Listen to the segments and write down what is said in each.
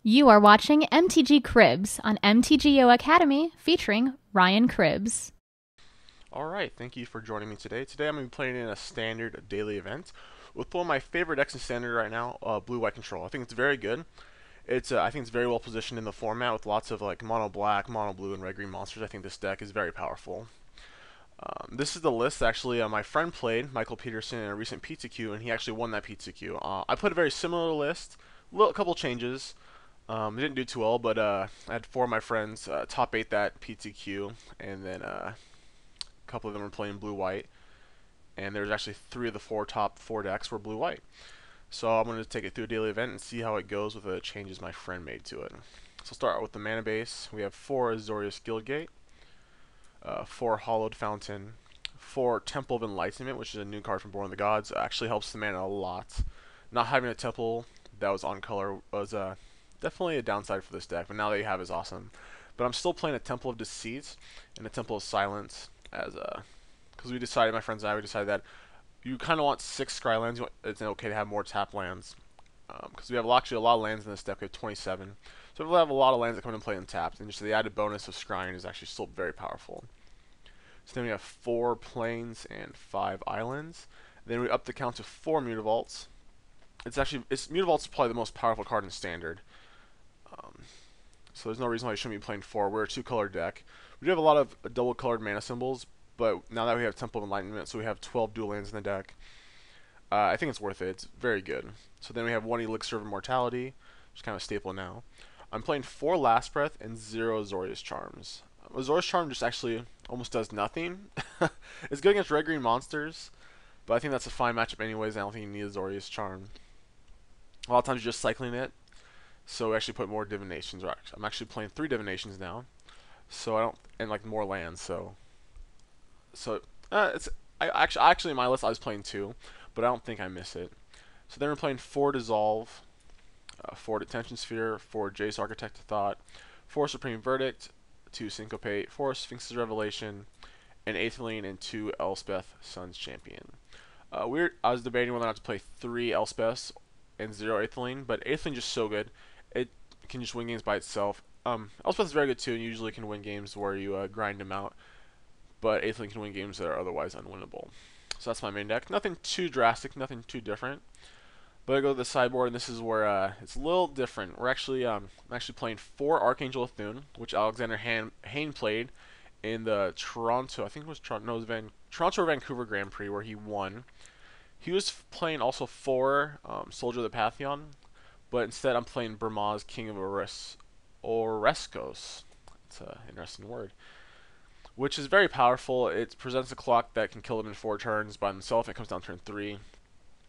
You are watching MTG Cribs on MTGO Academy featuring RYANCRABBS. Alright, thank you for joining me today. Today I'm going to be playing in a standard daily event with one of my favorite decks in standard right now, Blue-White Control. I think it's very good. I think it's very well positioned in the format with lots of like mono black, mono blue, and red green monsters. I think this deck is very powerful. This is the list actually my friend played, Michael Peterson, in a recent PTQ, and he actually won that PTQ. I played a very similar list, a couple changes. It didn't do too well, but I had four of my friends top 8 that PTQ, and then a couple of them were playing blue-white, and there's actually 3 of the top 4 decks were blue-white. So I'm going to take it through a daily event and see how it goes with the changes my friend made to it. So start with the mana base. We have 4 Azorius Guildgate, 4 Hollowed Fountain, 4 Temple of Enlightenment, which is a new card from Born of the Gods. It actually helps the mana a lot. Not having a temple that was on color was definitely a downside for this deck, but now that you have it is awesome. But I'm still playing a Temple of Deceit and a Temple of Silence as because we decided, my friends and I, we decided that you kind of want 6 Skylands. It's okay to have more tap lands because we have actually a lot of lands in this deck. We have 27, so we have a lot of lands that come into play untapped, and just the added bonus of scrying is actually still very powerful. So then we have 4 plains and 5 islands. Then we up the count to 4 Mutavaults. Mutavaults is probably the most powerful card in standard. So there's no reason why you shouldn't be playing 4. We're a 2-color deck. We do have a lot of double-colored mana symbols, but now that we have Temple of Enlightenment, so we have 12 dual lands in the deck, I think it's worth it. It's very good. So then we have 1 Elixir of Immortality, which is kind of a staple now. I'm playing 4 Last Breath and 0 Azorius Charms. Azorius Charm just actually almost does nothing. It's good against red-green monsters, but I think that's a fine matchup anyways. I don't think you need Azorius Charm. A lot of times you're just cycling it. So we actually put more divinations. I'm actually playing 3 divinations now, so I don't, and like more lands. Actually in my list I was playing 2, but I don't think I miss it. So then we're playing 4 Dissolve, 4 Detention Sphere, 4 Jace Architect of Thought, 4 Supreme Verdict, 2 Syncopate, 4 Sphinx's Revelation, an Aethelene, and 2 Elspeth Sun's Champion. I was debating whether or not to play 3 Elspeths and 0 Aethelene, but Aethelene just so good. It can just win games by itself. Elspeth is very good too, and usually can win games where you grind them out. But Aethelene can win games that are otherwise unwinnable. So that's my main deck. Nothing too drastic, nothing too different. But I go to the sideboard, and this is where it's a little different. I'm actually playing 4 Archangel Thune, which Alexander Hayne played in the Toronto or Vancouver Grand Prix, where he won. He was playing also 4 Soldier of the Pantheon, but instead I'm playing Burmaz, King of Oreskos. It's an interesting word. Which is very powerful. It presents a clock that can kill them in 4 turns by themselves. It comes down turn 3.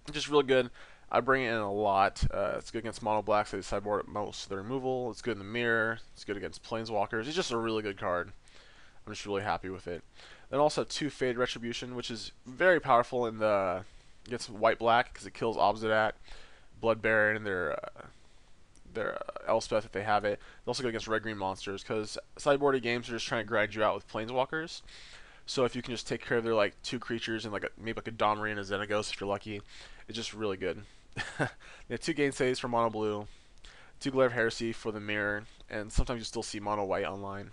It's just really good. I bring it in a lot. It's good against mono blacks. They sideboard most of the removal. It's good in the mirror. It's good against planeswalkers. It's just a really good card. I'm just really happy with it. Then also 2 Fade Retribution, which is very powerful in the against white black because it kills Obsidat, Blood Baron, and their Elspeth if they have it. It's also good against red-green monsters because sideboarded games are just trying to grind you out with planeswalkers. So if you can just take care of their like 2 creatures and maybe like a Domri and a Xenagos if you're lucky, it's just really good. They have 2 Gainsays for mono blue, 2 Glare of Heresy for the mirror, and sometimes you still see mono white online.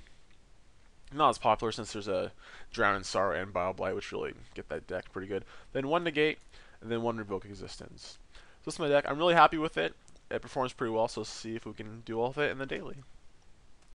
Not as popular since there's a Drown in Sorrow and Bile-Blight, which really get that deck pretty good. Then 1 Negate, and then 1 Revoke Existence. So this is my deck. I'm really happy with it. It performs pretty well, so let's see if we can do all of it in the daily.